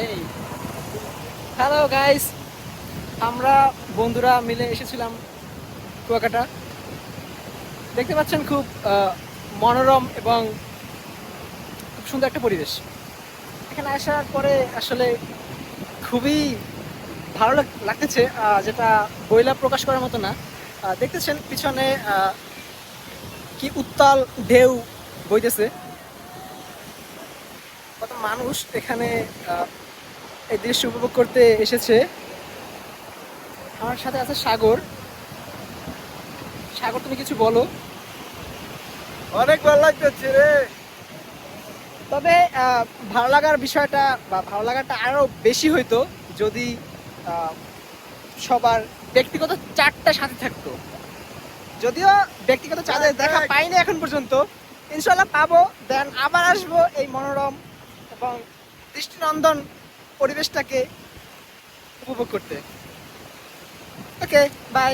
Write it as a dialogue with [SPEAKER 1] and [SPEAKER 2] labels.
[SPEAKER 1] এই hello guys, আমরা বন্ধুরা মিলে এসেছিলাম কুয়াকাটা। দেখতে পাচ্ছেন খুব মনোরম এবং খুব সুন্দর একটা পরিবেশ। এখানে আসার পরে আসলে খুবই ভালো লাগতেছে, যেটা বইলা প্রকাশ করার মতো না। দেখতেছেন পিছনে কি উত্তাল ঢেউ বইতেছে, কত মানুষ এখানে আহ, এই দৃশ্য উপভোগ করতে এসেছে। আমার সাথে আছে সাগর। সাগর, তুমি কিছু বলো।
[SPEAKER 2] অনেক ভালো লাগতেছে রে।
[SPEAKER 1] তবে আহ, ভালো লাগার বিষয়টা বা ভালো লাগাটা আরো বেশি হইতো যদি আহ, সবার ব্যক্তিগত চারটা সাথে থাকতো। যদিও ব্যক্তিগত চাঁদের দেখা পাইনি এখন পর্যন্ত, ইনশাল্লাহ পাবো। দেন আবার আসবো এই মনোরম এবং দৃষ্টিনন্দন পরিবেশটাকে উপভোগ করতে। ওকে, বাই।